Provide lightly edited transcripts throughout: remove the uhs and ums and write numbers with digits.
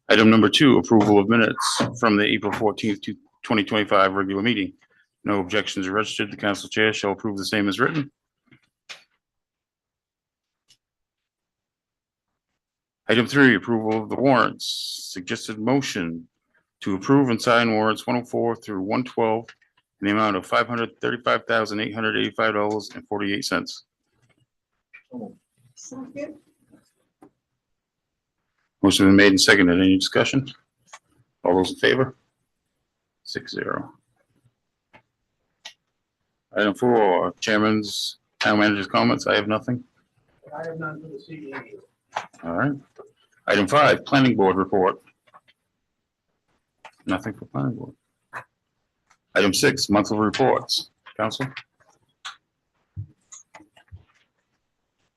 Item number 2, approval of minutes from the April 14th, 2025 regular meeting. No objections are registered. The council chair shall approve the same as written. Item 3, approval of the warrants. Suggested motion to approve and sign warrants 104 through 112 in the amount of $535,885.48. Second. Motion been made and seconded. Any discussion? All those in favor? 6-0. Item 4, chairman's, town manager's comments. I have nothing. I have none for this evening. All right. Item 5, planning board report. Nothing for planning board. Item 6, monthly reports. Council?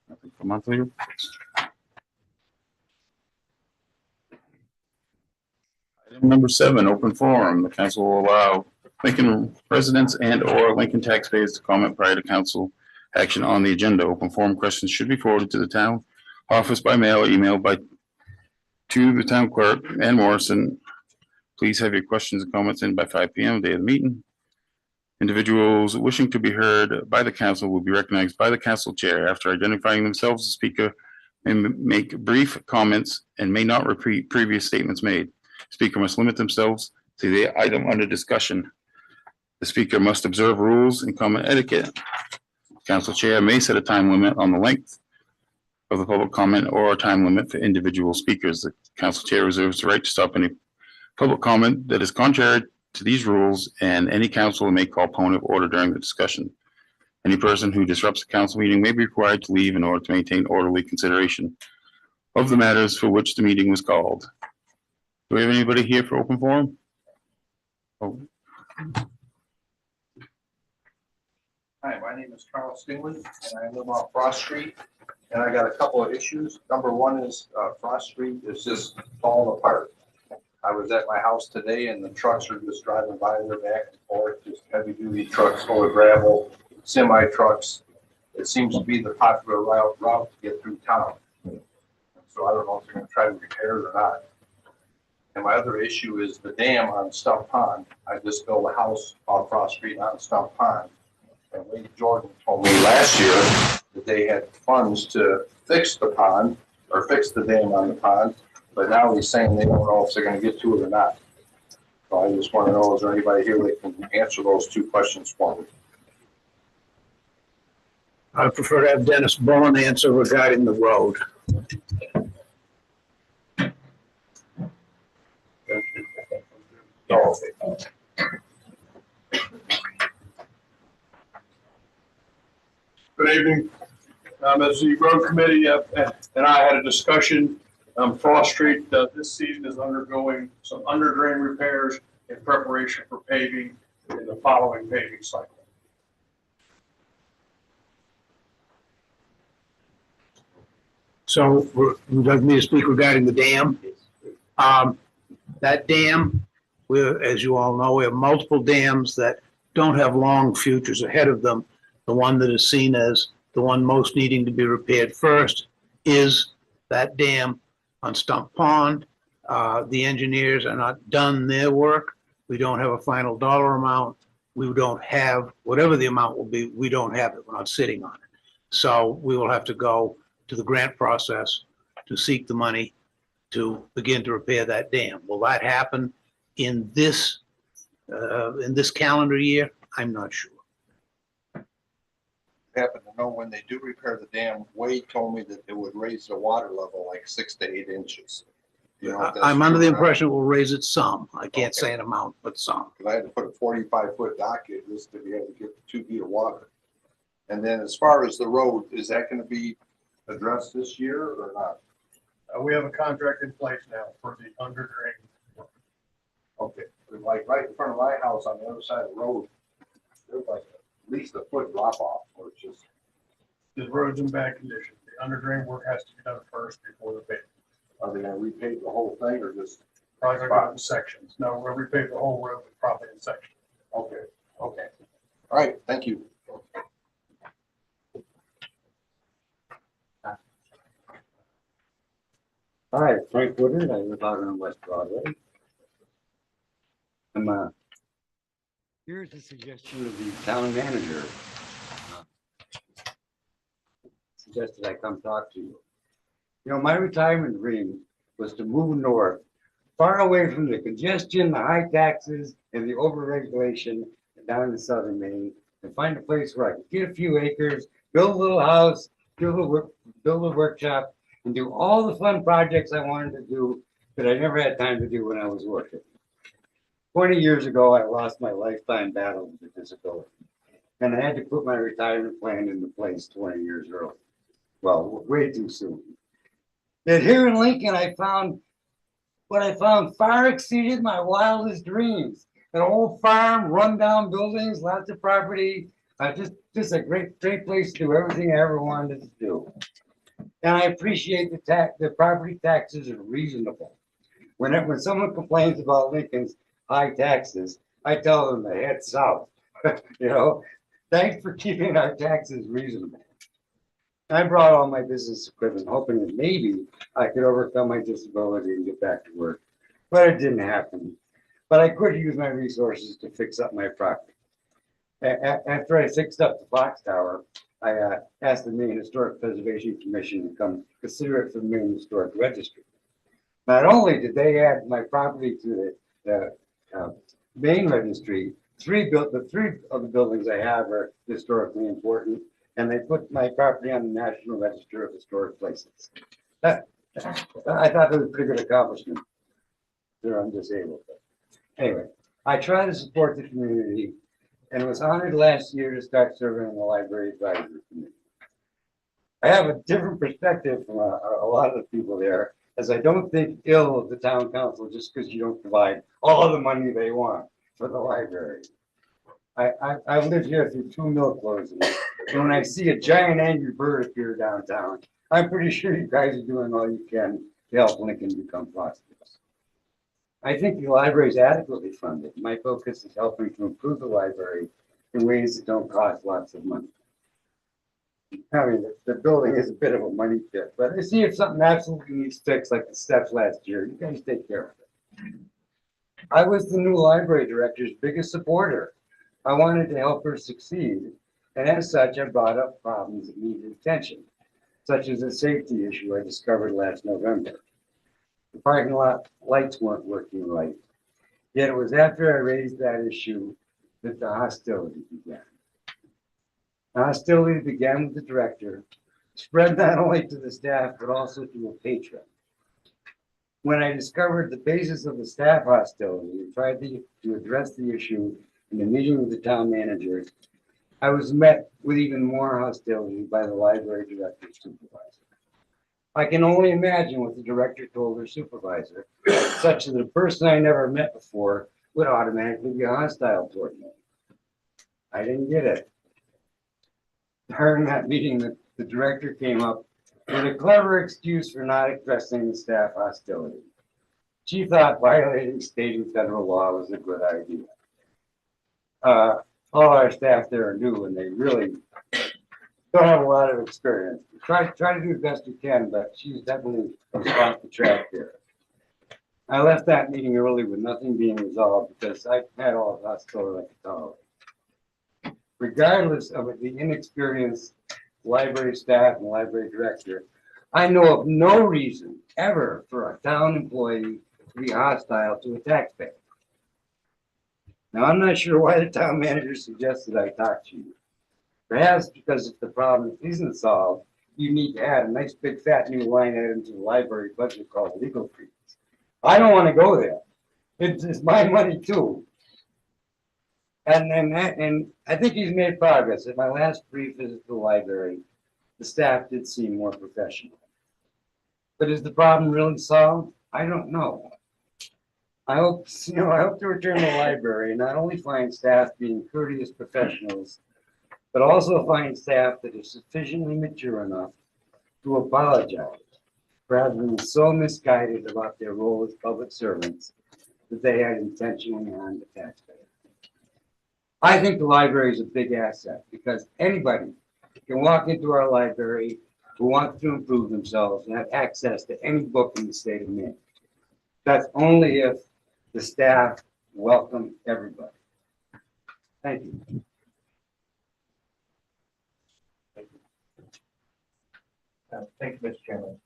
Nothing for monthly reports. Item number 7, open forum. The council will allow Lincoln residents and/or Lincoln taxpayers to comment prior to council action on the agenda. Open forum questions should be forwarded to the town office by mail or email to the town clerk Ann Morrison. Please have your questions and comments in by 5 p.m. day of the meeting. Individuals wishing to be heard by the council will be recognized by the council chair. After identifying themselves, the speaker may make brief comments and may not repeat previous statements made. Speaker must limit themselves to the item under discussion. The speaker must observe rules and comment etiquette. Council chair may set a time limit on the length of the public comment or a time limit for individual speakers. The council chair reserves the right to stop any public comment that is contrary to these rules, and any councilor may call point of order during the discussion. Any person who disrupts the council meeting may be required to leave in order to maintain orderly consideration of the matters for which the meeting was called. Do we have anybody here for open forum? Oh. Hi, my name is Carl Stingley, and I live on Frost Street, and I got a couple of issues. Number one is Frost Street is just falling apart. I was at my house today, and the trucks are just driving by there back and forth, just heavy-duty trucks full of gravel, semi-trucks. It seems to be the popular route to get through town. So I don't know if they're going to try to repair it or not. And my other issue is the dam on Stump Pond. I just built a house on Frost Street on Stump Pond. And Lady Jordan told me last year that they had funds to fix the pond or fix the dam on the pond, but now he's saying they don't know if they're going to get to it or not. So I just want to know, is there anybody here that can answer those two questions for me? I prefer to have Dennis Bowen answer regarding the road. Oh, Good evening. As the road committee and I had a discussion, Frost Street this season is undergoing some under drain repairs in preparation for paving in the following paving cycle. So would like me to speak regarding the dam? That dam, as you all know, we have multiple dams that don't have long futures ahead of them. The one that is seen as the one most needing to be repaired first is that dam on Stump Pond. The engineers are not done their work. We don't have a final dollar amount. We don't have, whatever the amount will be, we don't have it. We're not sitting on it. So we will have to go to the grant process to seek the money to begin to repair that dam. Will that happen in this calendar year? I'm not sure. happen to know when they do repair the dam, Wade told me that it would raise the water level like 6 to 8 inches. You know, if that's I'm under the true or not. impression it will raise it some. I can't Okay. say an amount, but some. Because I had to put a 45-foot dock in just to be able to get the 2 feet of water. And then as far as the road, is that going to be addressed this year or not? We have a contract in place now for the under drain. Okay, but like right in front of my house on the other side of the road, there's like at least a foot drop off, or it's just, The road's in bad condition. The under drain work has to be done first before the paving. are they gonna repave the whole thing or just, Probably gonna go in sections. No, we'll repave the whole road, but probably in sections. okay, okay. All right, thank you. All right, Frank Woodard. I live out on West Broadway. I'm here's a suggestion of the town manager. Suggested I come talk to you. You know, my retirement dream was to move north, far away from the congestion, the high taxes, and the overregulation down in southern Maine, and find a place where I could get a few acres, build a little house, build a workshop, and do all the fun projects I wanted to do that I never had time to do when I was working. 20 years ago, I lost my lifetime battle with a disability, and I had to put my retirement plan into place 20 years early. Well, way too soon. Yet here in Lincoln, what I found far exceeded my wildest dreams. An old farm, rundown buildings, lots of property, just a great place to do everything I ever wanted to do. And I appreciate the property taxes are reasonable. When someone complains about Lincoln's high taxes, I tell them to head south. You know, thanks for keeping our taxes reasonable. I brought all my business equipment, hoping that maybe I could overcome my disability and get back to work, but it didn't happen. But I could use my resources to fix up my property. After I fixed up the Fox Tower, I asked the Maine Historic Preservation Commission to come consider it for the Maine Historic Registry. Not only did they add my property to the Maine Registry, the three of the buildings I have are historically important, and they put my property on the National Register of Historic Places. I thought it was a pretty good accomplishment. I'm disabled. Anyway, I try to support the community and was honored last year to start serving on the Library Advisory Committee. I have a different perspective from a lot of the people there, as I don't think ill of the town council just because you don't provide all the money they want for the library. I've lived here through 2 mill closings, and when I see a giant angry bird appear downtown, I'm pretty sure you guys are doing all you can to help Lincoln become prosperous. I think the library is adequately funded. My focus is helping to improve the library in ways that don't cost lots of money. I mean, the building is a bit of a money pit, but I see if something absolutely needs fixed, like the steps last year, you guys take care of it. I was the new library director's biggest supporter. I wanted to help her succeed, and as such, I brought up problems that needed attention, such as a safety issue I discovered last November. The parking lot lights weren't working right. Yet it was after I raised that issue that the hostility began. The hostility began with the director, spread not only to the staff, but also to a patron. When I discovered the basis of the staff hostility and tried to address the issue in a meeting with the town manager, I was met with even more hostility by the library director's supervisor. I can only imagine what the director told her supervisor, such that a person I never met before would automatically be hostile toward me. I didn't get it. During that meeting, the director came up with a clever excuse for not addressing the staff hostility. She thought violating state and federal law was a good idea. All our staff there are new and they really don't have a lot of experience. Try to do the best you can, but she's definitely off the track there. I left that meeting early with nothing being resolved because I had all the hostility I could tolerate. Regardless of the inexperienced library staff and library director, I know of no reason ever for a town employee to be hostile to a taxpayer. Now, I'm not sure why the town manager suggested I talk to you. Perhaps because if the problem isn't solved, you need to add a nice big fat new line item to the library budget called legal fees. I don't want to go there. It's my money too. And I think he's made progress. At my last brief visit to the library, the staff did seem more professional. But is the problem really solved? I don't know. I hope to return to the library and not only find staff being courteous professionals, but also find staff that is sufficiently mature enough to apologize for having been so misguided about their role as public servants that they had intentionally harmed the taxpayer. I think the library is a big asset because anybody can walk into our library, who want to improve themselves and have access to any book in the state of Maine. That's only if the staff welcome everybody. Thank you. Thank you, Mr. Chairman.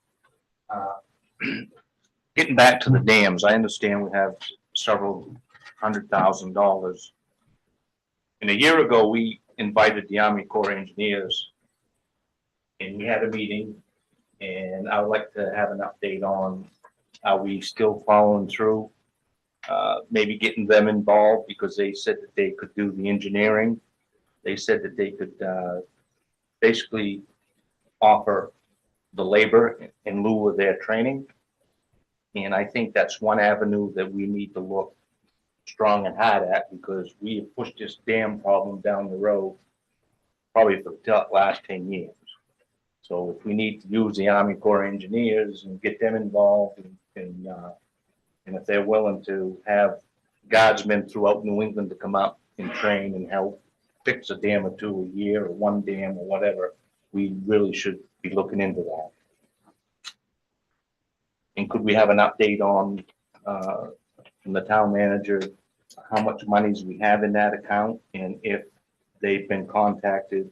Getting back to the dams, I understand we have several $100,000. And a year ago, we invited the Army Corps of Engineers and we had a meeting, and I would like to have an update on, are we still following through? Maybe getting them involved, because they said that they could do the engineering. They said that they could basically offer the labor in lieu of their training. And I think that's one avenue that we need to look strong and hard at, because we have pushed this dam problem down the road probably for the last 10 years. So if we need to use the Army Corps of Engineers and get them involved, and if they're willing to have guardsmen throughout New England to come up and train and help fix a dam or two a year, or one dam or whatever, we really should be looking into that. And could we have an update on, from the town manager, how much monies we have in that account, and if they've been contacted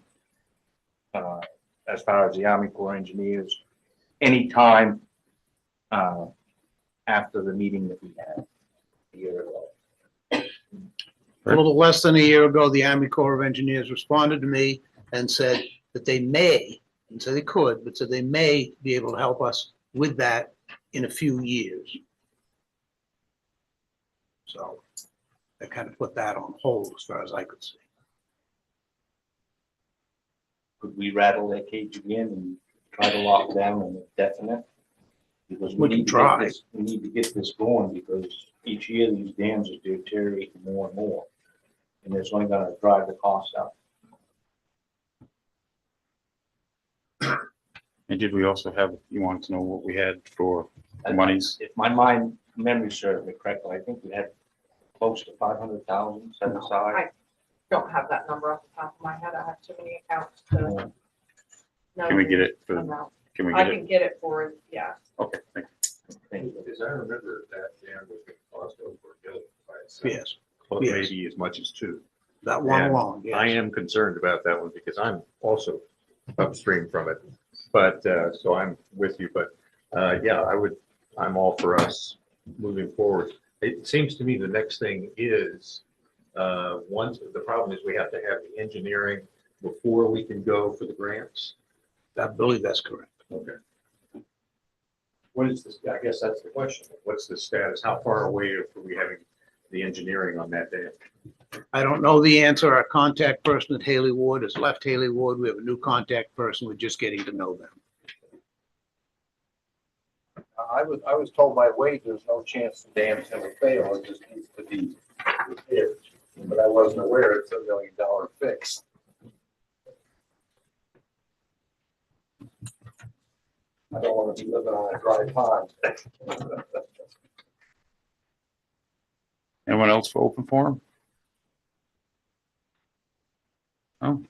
as far as the Army Corps of Engineers, anytime after the meeting that we had a year ago? A little less than a year ago, the Army Corps of Engineers responded to me and said that they may, and so they could, but so they may be able to help us with that in a few years. So I kind of put that on hold as far as I could see. Could we rattle their cage again and try to lock down an indefinite? Because We can need to try. get this, we need to get this going, because each year these dams are deteriorating more and more. And it's only gonna drive the cost up. And did we also have, you wanted to know what we had for monies? If my memory serves me correctly, I think we had close to 500,000 set aside. Don't have that number off the top of my head. I have too many accounts to know. Can we get it for, amount. can we I get it? can get it for, yeah. Okay, thank you. Because I remember that dam was gonna cost over $1 billion by itself. Yes, Well, yes. maybe as much as two. that one And alone, I yes. am concerned about that one because I'm also upstream from it. But, so I'm with you, but, yeah, I'm all for us moving forward. It seems to me the next thing is, once, the problem is we have to have the engineering before we can go for the grants. I believe that's correct. Okay. What is this, I guess that's the question. What's the status? How far away are we having the engineering on that dam? I don't know the answer. Our contact person at Haley Ward has left Haley Ward. We have a new contact person. We're just getting to know them. I was told by Wade there's no chance the dam's gonna fail, it just needs to be repaired. But I wasn't aware it's $1 million fix. I don't wanna be living on a dry pond. Anyone else for open forum? Oh.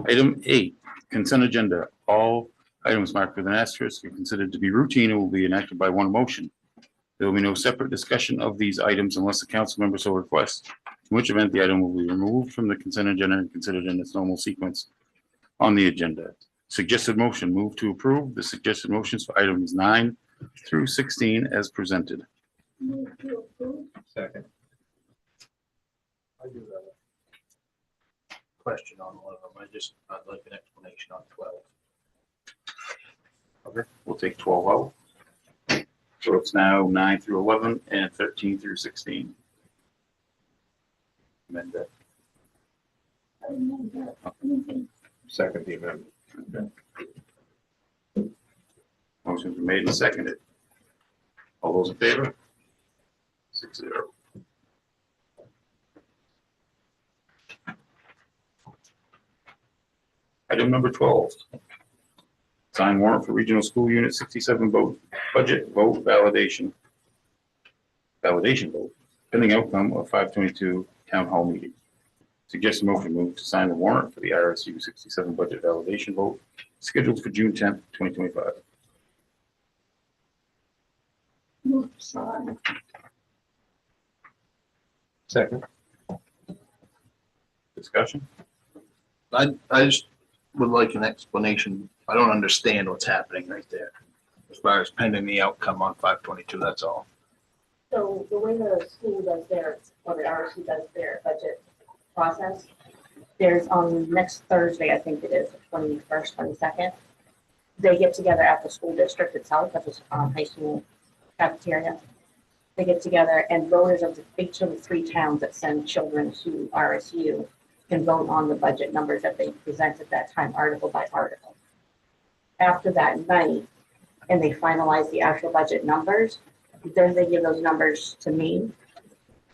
Item 8, consent agenda. All items marked with an asterisk are considered to be routine and will be enacted by one motion. There will be no separate discussion of these items unless the council member so requests, in which event the item will be removed from the consent agenda and considered in its normal sequence on the agenda. Suggested motion, move to approve the suggested motions for items 9 through 16 as presented. Second. I do have a question on one of them, I'd like an explanation on 12. Okay, we'll take 12 out. So it's now 9 through 11 and 13 through 16. Amend that. Second the amendment. Motion's been made and seconded. All those in favor? 6-0. Item number 12. Sign warrant for Regional School Unit 67 vote, budget vote validation. Validation vote, pending outcome of 522 town hall meeting. Suggested motion move to sign the warrant for the RSU 67 budget validation vote scheduled for June 10th, 2025. Second. Discussion? I just would like an explanation. I don't understand what's happening right there. As far as pending the outcome on 522, that's all. So the way the school does their, or the RSC does their budget process, there's on next Thursday, I think it is, 21st, 22nd. They get together at the school district itself, at the high school cafeteria. They get together and voters of each of the 3 towns that send children to RSU can vote on the budget numbers that they present at that time, article by article. After that night, and they finalize the actual budget numbers, then they give those numbers to me,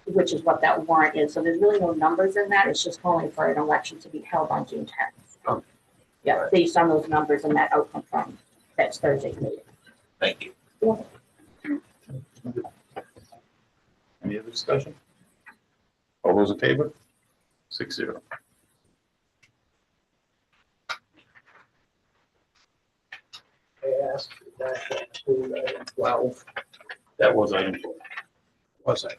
which is what that warrant is. So there's really no numbers in that. It's just calling for an election to be held on June 10th. Oh. Yeah, based on those numbers and that outcome from that Thursday's meeting. Thank you. Any other discussion? All those in favor? 6-0. I asked that to 12. That was item 4. Was I?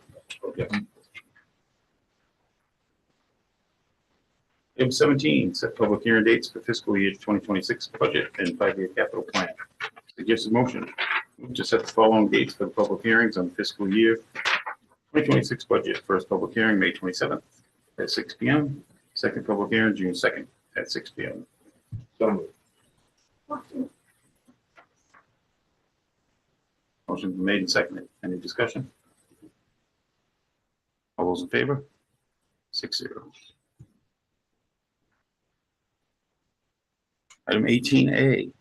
Item 17, set public hearing dates for fiscal year 2026 budget and 5-year capital plan. Suggested motion move to set the following dates for the public hearings on fiscal year 2026 budget. First public hearing, May 27th at 6 p.m. Second public hearing, June 2nd at 6 p.m. So moved. Motion been made and seconded. Any discussion? All those in favor? 6-0. Item 18A,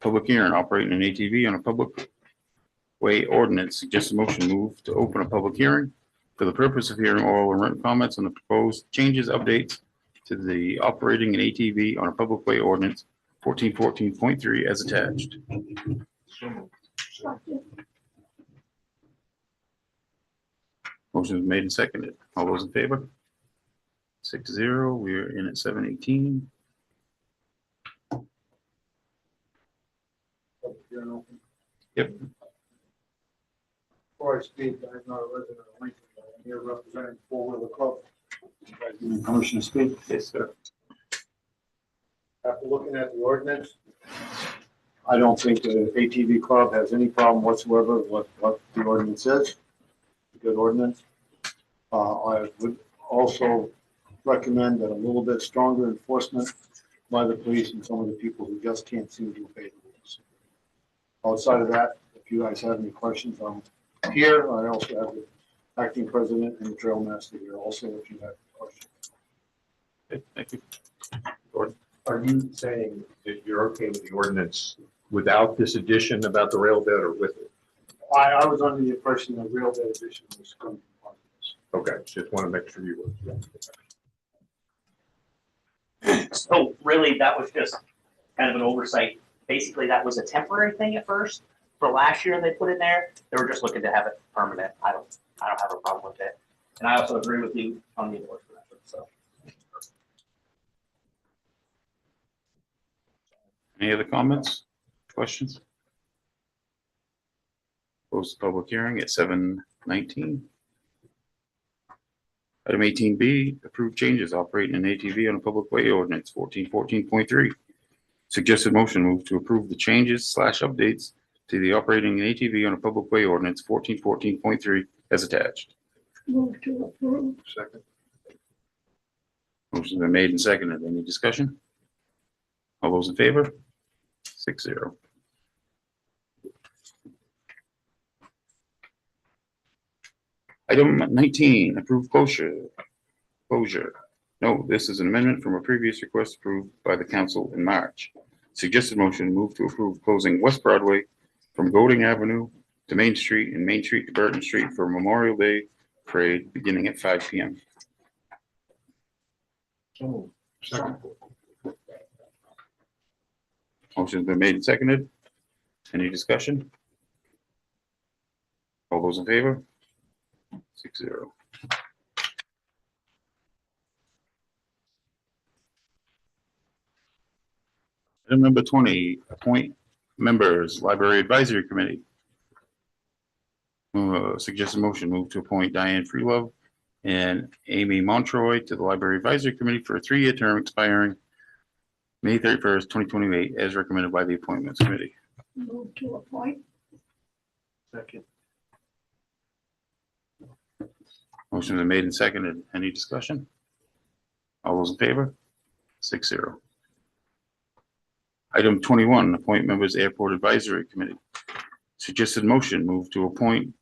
public hearing operating an ATV on a public way ordinance. Suggested motion move to open a public hearing for the purpose of hearing oral and written comments on the proposed changes, updates to the operating an ATV on a public way ordinance 1414.3 as attached. So moved. Motion is made and seconded. All those in favor? 6-0. We're in at 7:18. Yep. Before I speak, I'm not a resident of Lincoln, but I'm here representing Four Wheeler Club. You guys give me permission to speak? Yes, sir. After looking at the ordinance, I don't think the ATV club has any problem whatsoever with what the ordinance is. It's a good ordinance. I would also recommend that a little bit stronger enforcement by the police and some of the people who just can't seem to obey the rules. Outside of that, if you guys have any questions, I'm here. I also have the acting president and the trail master here also if you have questions. Okay, thank you. Are you saying that you're okay with the ordinance without this addition about the rail bed or with it? I was under the impression that real bed edition was going to be part of this. Okay, just want to make sure you were. So really, that was just kind of an oversight. Basically, that was a temporary thing at first. For last year, they put in there. They were just looking to have it permanent. I don't have a problem with it. And I also agree with you on the endorsement effort, so. Any other comments, questions? Close the public hearing at 7:19. Item 18B, approve changes operating an ATV on a public way ordinance 1414.3. Suggested motion move to approve the changes / updates to the operating an ATV on a public way ordinance 1414.3 as attached. Move to approve. Second. Motion's been made and seconded. Any discussion? All those in favor? 6-0. Item 19, approved closure. No, this is an amendment from a previous request approved by the council in March. Suggested motion move to approve closing West Broadway from Golding Avenue to Main Street and Main Street to Burton Street for Memorial Day parade beginning at 5 p.m. Second. Motion's been made and seconded. Any discussion? All those in favor? 6-0. Item number 20, appoint members, Library Advisory Committee. Suggested motion, move to appoint Diane Freelove and Amy Montroy to the Library Advisory Committee for a 3-year term expiring May 31st, 2028, as recommended by the Appointments Committee. Move to appoint. Second. Motion been made and seconded. Any discussion? All those in favor? 6-0. Item 21, appoint members, Airport Advisory Committee. Suggested motion, move to appoint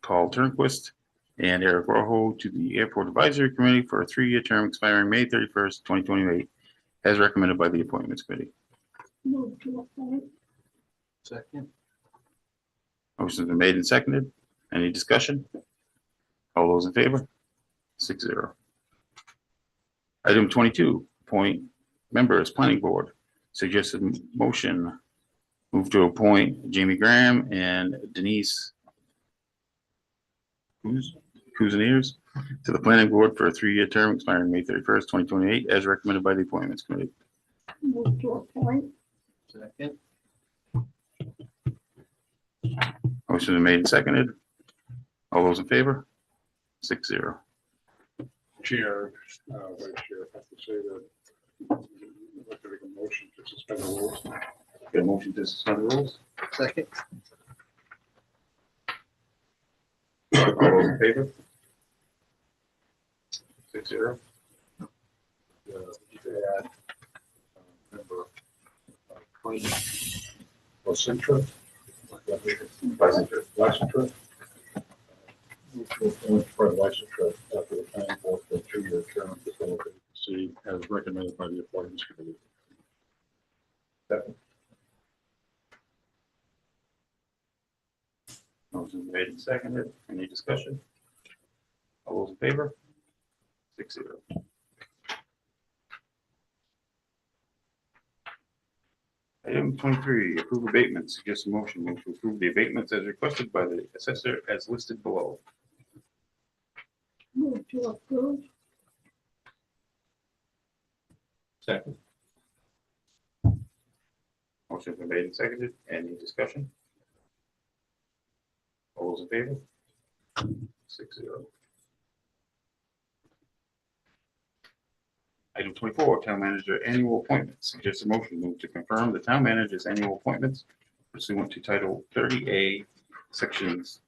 Paul Turnquist and Eric Rojo to the Airport Advisory Committee for a 3-year term expiring May 31st, 2028, as recommended by the Appointments Committee. Move to appoint. Second. Motion's been made and seconded. Any discussion? All those in favor? 6-0. Item 22, appoint members, Planning Board. Suggested motion, move to appoint Jamie Graham and Denise Kuzeniers to the Planning Board for a 3-year term expiring May 31st, 2028, as recommended by the Appointments Committee. Move to appoint. Second. Motion been made and seconded. All those in favor? 6-0. Chair, Vice Chair, I have to say that I'd like to make a motion to suspend the rules. Get a motion to suspend the rules? Second. All those in favor? 6-0. Add member Queen Placentra. Licensure. Move to appoint Fred Licensure after the planning board for a 2-year term to fill a vacancy as recommended by the Appointments Committee. Motion made and seconded. Any discussion? All those in favor? 6-0. Item 23, approve abatements. Suggest a motion, move to approve the abatements as requested by the assessor as listed below. Move to approve. Second. Motion been made and seconded. Any discussion? All those in favor? 6-0. Item 24, town manager annual appointments. Suggest a motion, move to confirm the town manager's annual appointments pursuant to Title 30A, Sections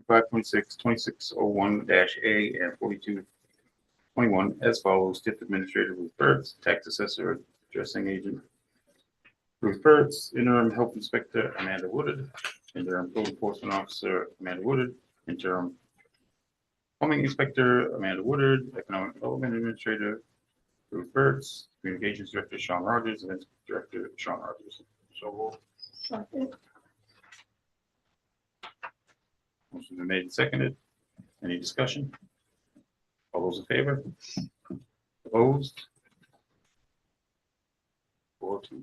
5.6, 2601-A, and 4221 as follows. TIF Administrator Ruth Burtz, Tax Assessor Addressing Agent Ruth Burtz, Interim Health Inspector Amanda Woodard, Interim Code Enforcement Officer Amanda Woodard, Interim Plumbing Inspector Amanda Woodard, Economic Development Administrator Ruth Burtz, Communications Director Sean Rogers, and Director Sean Rogers. So Second. motion been made and seconded. Any discussion? All those in favor? Opposed? 4-2.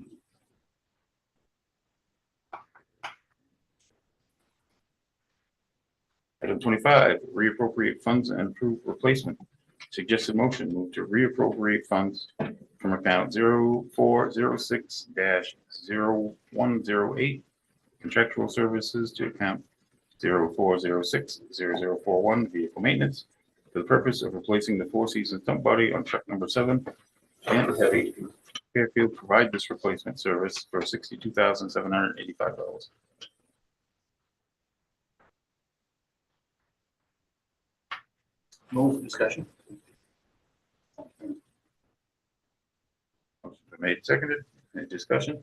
Item 25, reappropriate funds and approve replacement. Suggested motion, move to reappropriate funds from account 0406-0108 contractual services to account 0406-0041 vehicle maintenance for the purpose of replacing the Four Seasons dump body on truck number 7 and heavy. Fairfield provide this replacement service for $62,785. Move. Discussion. Motion been made, seconded. Any discussion?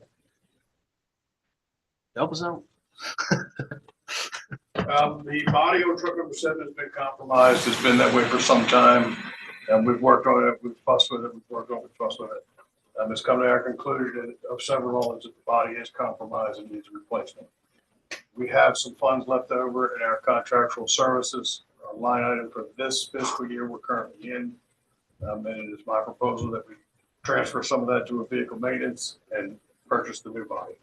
Help us out. The body on truck number 7 has been compromised. It's been that way for some time. And we've worked on it, we've fussed with it, we've worked on it, we've fussed with it. It's come to our conclusion of several moments that the body is compromised and needs replacement. We have some funds left over in our contractual services line item for this fiscal year we're currently in. And it is my proposal that we transfer some of that to a vehicle maintenance and purchase the new body.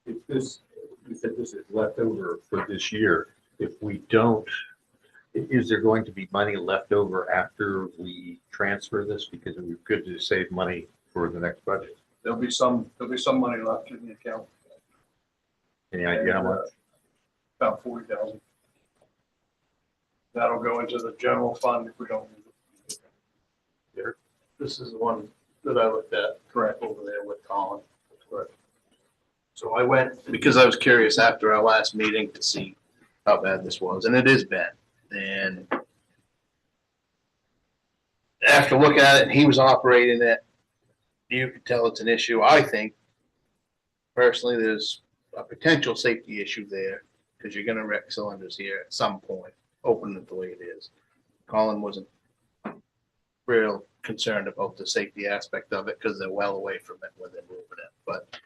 If this, you said this is left over for this year, if we don't Is there going to be money left over after we transfer this? Because it would be good to save money for the next budget. There'll be some money left in the account, Any idea how much? about 40,000. That'll go into the general fund if we don't use it. This is the one that I looked at. Correct. Over there with Colin. Correct. So I went, because I was curious after our last meeting to see how bad this was, and it is bad. And after looking at it, and he was operating it, you could tell it's an issue. I think personally, there's a potential safety issue there because you're gonna wreck cylinders here at some point, open it the way it is. Colin wasn't real concerned about the safety aspect of it because they're well away from it when they're moving it. But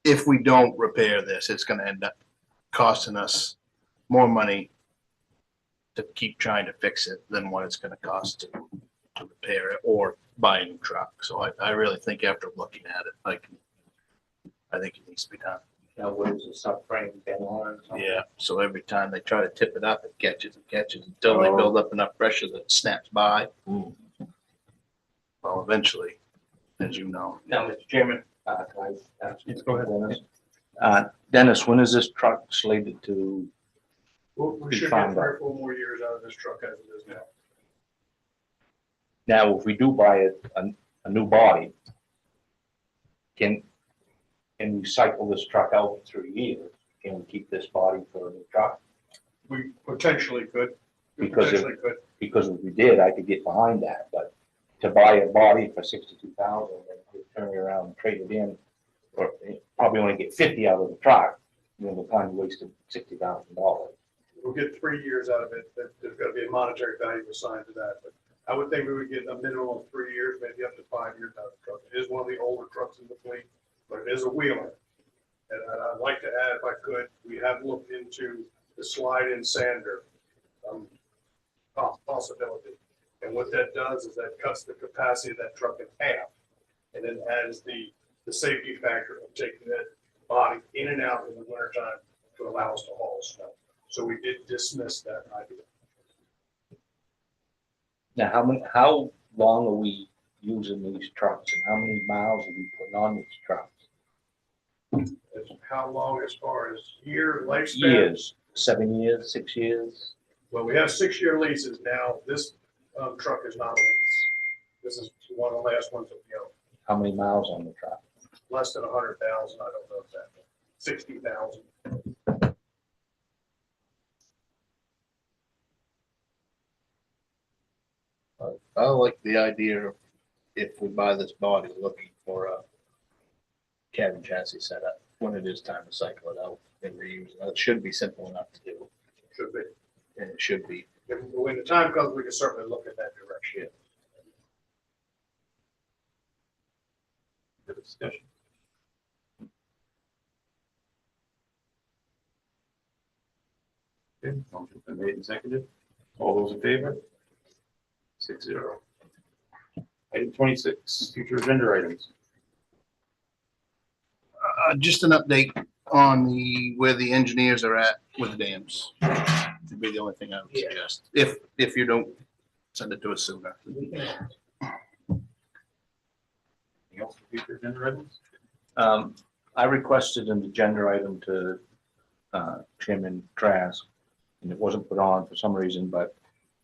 if we don't repair this, it's gonna end up costing us more money to keep trying to fix it than what it's gonna cost to repair it or buy a new truck. So I really think after looking at it, I think it needs to be done. Now, what is the subframe been on? Yeah, so every time they try to tip it up, it catches until they build up enough pressure that it snaps by. Well, eventually, as you know. Now, Mr. Chairman, can I ask you? Go ahead. Dennis? Dennis, when is this truck slated to, We should Fine, get 3 or 4 more years out of this truck as it is now. now, if we do buy a new body, can we cycle this truck out for 3 years? Can we keep this body for a new truck? We potentially could. We Because if- potentially could. Because if we did, I could get behind that, but to buy a body for 62,000 and turn it around and trade it in, or probably only get 50 out of the truck, you know, the time you wasted $60,000. We'll get 3 years out of it. There's got to be a monetary value assigned to that. But I would think we would get a minimum of 3 years, maybe up to 5 years out of the truck. It is one of the older trucks in the fleet, but it is a wheeler. And I'd like to add, if I could, we have looked into the slide-in sander possibility. And what that does is that cuts the capacity of that truck in half. And then adds the safety factor of taking that body in and out in the wintertime to allow us to haul snow. So we did dismiss that idea. Now, how long are we using these trucks and how many miles are we putting on these trucks? As how long as far as year lifespan? Years, 7 years, 6 years? Well, we have 6-year leases now. This truck is not a lease. This is one of the last ones that we own. How many miles on the truck? Less than 100,000, I don't know exactly. 60,000. I like the idea of if we buy this body, looking for a cabin chassis setup when it is time to cycle it out and reuse it. It should be simple enough to do, Should be. and it should be. When the time comes, we can certainly look at that direction. Good discussion. Okay, motion's been made and seconded. All those in favor? 6-0. Item 26, future agenda items. Just an update on where the engineers are at with the dams. Would be the only thing I would suggest, if you don't send it to us sooner. Anything else for future agenda items? I requested an agenda item to Chairman Trask, and it wasn't put on for some reason, but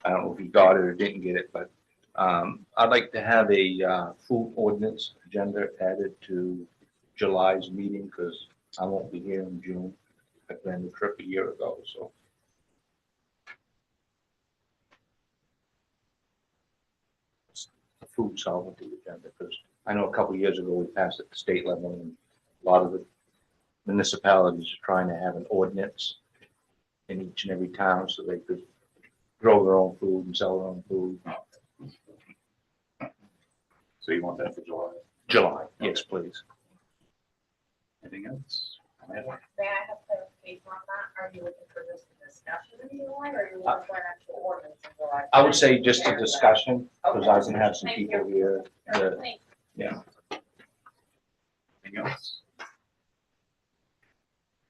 I don't know if he got it or didn't get it, but I'd like to have a food ordinance agenda added to July's meeting, because I won't be here in June. I planned the trip a year ago, so. The food sovereignty agenda, because I know a couple of years ago we passed at the state level, and a lot of the municipalities are trying to have an ordinance in each and every town so they could grow their own food and sell their own food. So you want that for July? July, yes, please. Anything else? Amanda? May I have clarification on that? Are you looking for this discussion in July, or are you looking for an actual ordinance in July? I would say just a discussion, because I can have some Thank people you. here that, Thanks. yeah. Anything else?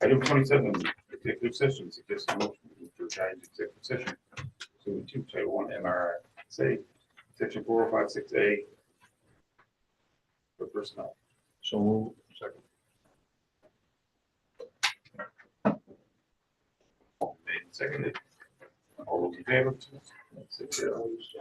Item 27, executive session, suggested motion to advertise executive session. So to Title 1 MRSA, Section 4056A for personnel. So move. Second. Made and seconded. All those in favor? 6 0.